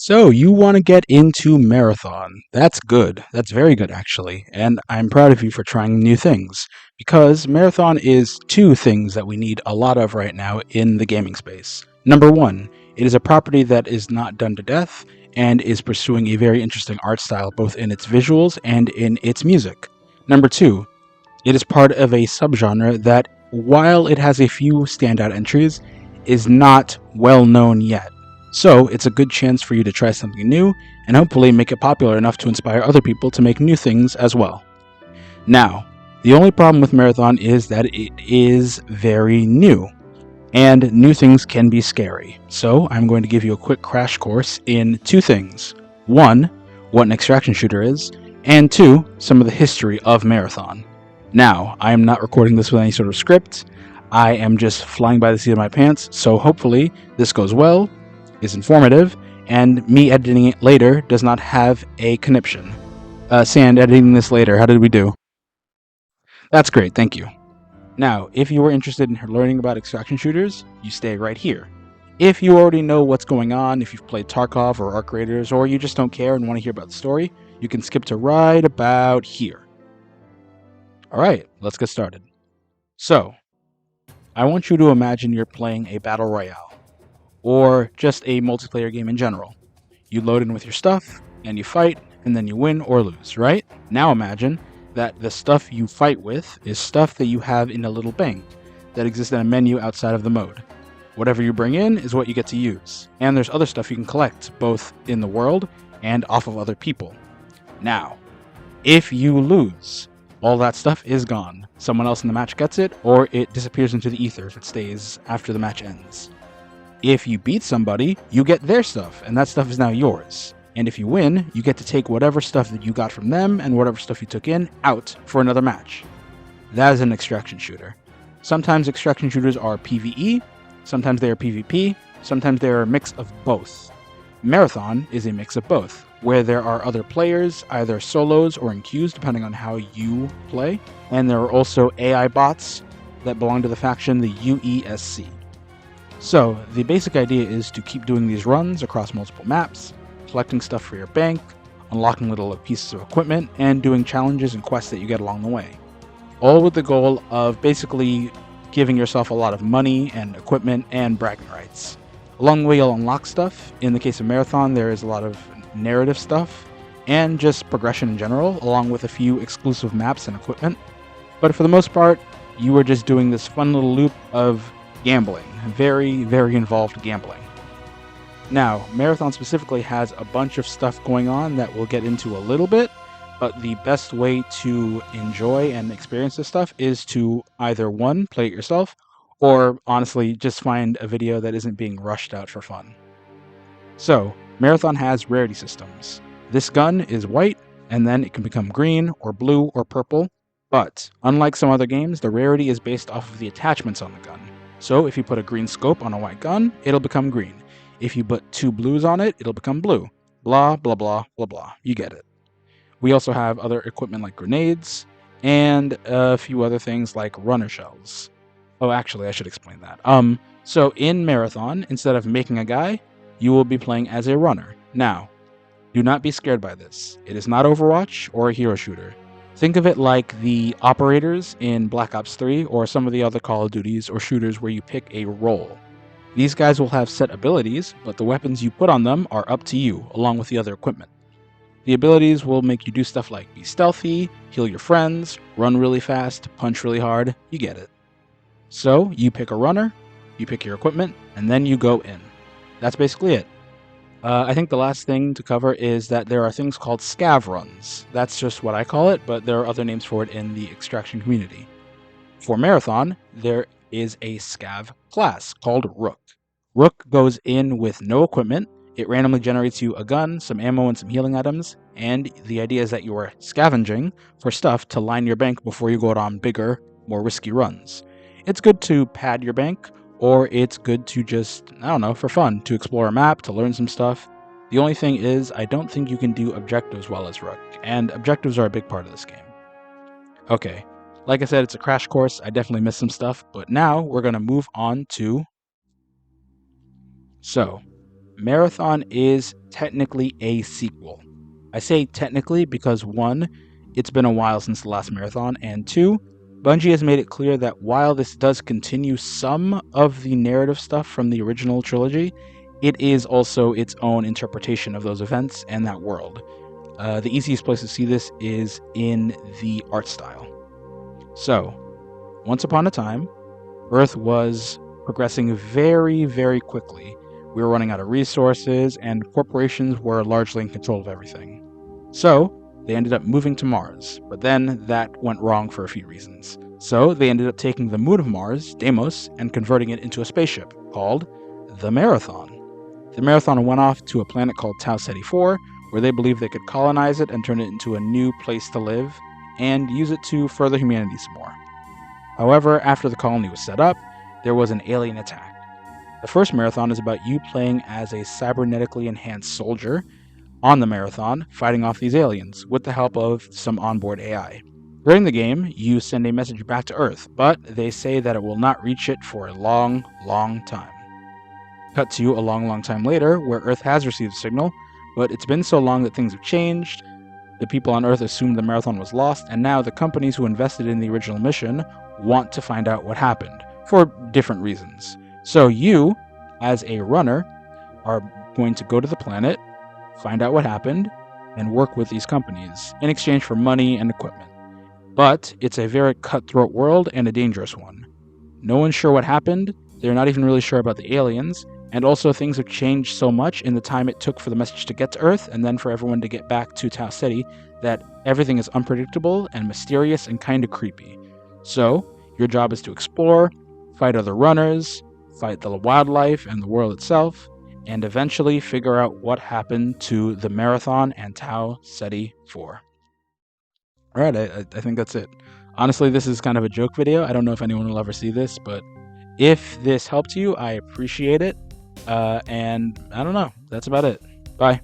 So you want to get into marathon. That's good. That's very good, actually. And I'm proud of you for trying new things. Because marathon is two things that we need a lot of right now in the gaming space. Number one, it is a property that is not done to death and is pursuing a very interesting art style both in its visuals and in its music. Number two, it is part of a subgenre that, while it has a few standout entries, is not well known yet. So, it's a good chance for you to try something new and hopefully make it popular enough to inspire other people to make new things as well. Now, the only problem with Marathon is that it is very new, and new things can be scary. So, I'm going to give you a quick crash course in two things. One, what an extraction shooter is, and two, some of the history of Marathon. Now, I am not recording this with any sort of script. I am just flying by the seat of my pants, so hopefully this goes well, is informative, and me editing it later does not have a conniption. Sand, editing this later, how did we do? That's great, thank you. Now, if you are interested in learning about extraction shooters, you stay right here. If you already know what's going on, if you've played Tarkov or Arc Raiders, or you just don't care and want to hear about the story, you can skip to right about here. Alright, let's get started. So, I want you to imagine you're playing a battle royale, or just a multiplayer game in general. You load in with your stuff, and you fight, and then you win or lose, right? Now imagine that the stuff you fight with is stuff that you have in a little bank that exists in a menu outside of the mode. Whatever you bring in is what you get to use, and there's other stuff you can collect, both in the world and off of other people. Now, if you lose, all that stuff is gone. Someone else in the match gets it, or it disappears into the ether if it stays after the match ends. If you beat somebody, you get their stuff, and that stuff is now yours. And if you win, you get to take whatever stuff that you got from them and whatever stuff you took in out for another match. That is an extraction shooter. Sometimes extraction shooters are PvE, sometimes they are PvP, sometimes they are a mix of both. Marathon is a mix of both, where there are other players, either solos or in queues, depending on how you play, and there are also AI bots that belong to the faction, the UESC. So, the basic idea is to keep doing these runs across multiple maps, collecting stuff for your bank, unlocking little pieces of equipment, and doing challenges and quests that you get along the way. All with the goal of basically giving yourself a lot of money and equipment and bragging rights. Along the way, you'll unlock stuff. In the case of Marathon, there is a lot of narrative stuff, and just progression in general, along with a few exclusive maps and equipment. But for the most part, you are just doing this fun little loop of gambling. Very, very involved gambling. Now, Marathon specifically has a bunch of stuff going on that we'll get into a little bit, but the best way to enjoy and experience this stuff is to either one, play it yourself, or honestly, just find a video that isn't being rushed out for fun. So, Marathon has rarity systems. This gun is white, and then it can become green, or blue, or purple, but unlike some other games, the rarity is based off of the attachments on the gun. So if you put a green scope on a white gun, it'll become green. If you put two blues on it, it'll become blue. Blah, blah, blah, blah, blah. You get it. We also have other equipment like grenades, and a few other things like runner shells. Oh, actually, I should explain that. So in Marathon, instead of making a guy, you will be playing as a runner. Now, do not be scared by this. It is not Overwatch or a hero shooter. Think of it like the operators in Black Ops 3 or some of the other Call of Duties or shooters where you pick a role. These guys will have set abilities, but the weapons you put on them are up to you, along with the other equipment. The abilities will make you do stuff like be stealthy, heal your friends, run really fast, punch really hard, you get it. So, you pick a runner, you pick your equipment, and then you go in. That's basically it. I think the last thing to cover is that there are things called scav runs. That's just what I call it, but there are other names for it in the extraction community. For Marathon, there is a scav class called Rook. Rook goes in with no equipment. It randomly generates you a gun, some ammo, and some healing items, and the idea is that you are scavenging for stuff to line your bank before you go out on bigger, more risky runs. It's good to pad your bank, or it's good to just, I don't know, for fun, to explore a map, to learn some stuff. The only thing is, I don't think you can do objectives well as Rook, and objectives are a big part of this game. Okay, like I said, it's a crash course, I definitely missed some stuff, but now we're going to move on to... So, Marathon is technically a sequel. I say technically because one, it's been a while since the last Marathon, and two, Bungie has made it clear that while this does continue some of the narrative stuff from the original trilogy, it is also its own interpretation of those events and that world. The easiest place to see this is in the art style. So, once upon a time, Earth was progressing very, very quickly. We were running out of resources, and corporations were largely in control of everything. So, they ended up moving to Mars, but then that went wrong for a few reasons. So, they ended up taking the moon of Mars, Deimos, and converting it into a spaceship called the Marathon. The Marathon went off to a planet called Tau Ceti 4, where they believed they could colonize it and turn it into a new place to live, and use it to further humanity some more. However, after the colony was set up, there was an alien attack. The first Marathon is about you playing as a cybernetically enhanced soldier on the Marathon, fighting off these aliens with the help of some onboard AI. During the game, you send a message back to Earth, but they say that it will not reach it for a long, long time. Cut to a long, long time later, where Earth has received a signal, but it's been so long that things have changed. The people on Earth assumed the Marathon was lost, and now the companies who invested in the original mission want to find out what happened, for different reasons. So you, as a runner, are going to go to the planet, find out what happened, and work with these companies in exchange for money and equipment. But it's a very cutthroat world and a dangerous one. No one's sure what happened, they're not even really sure about the aliens, and also things have changed so much in the time it took for the message to get to Earth and then for everyone to get back to Tau Ceti that everything is unpredictable and mysterious and kind of creepy. So, your job is to explore, fight other runners, fight the wildlife and the world itself, and eventually figure out what happened to the Marathon and Tau Ceti 4. Alright, I think that's it. Honestly, this is kind of a joke video. I don't know if anyone will ever see this, but if this helped you, I appreciate it. And I don't know. That's about it. Bye.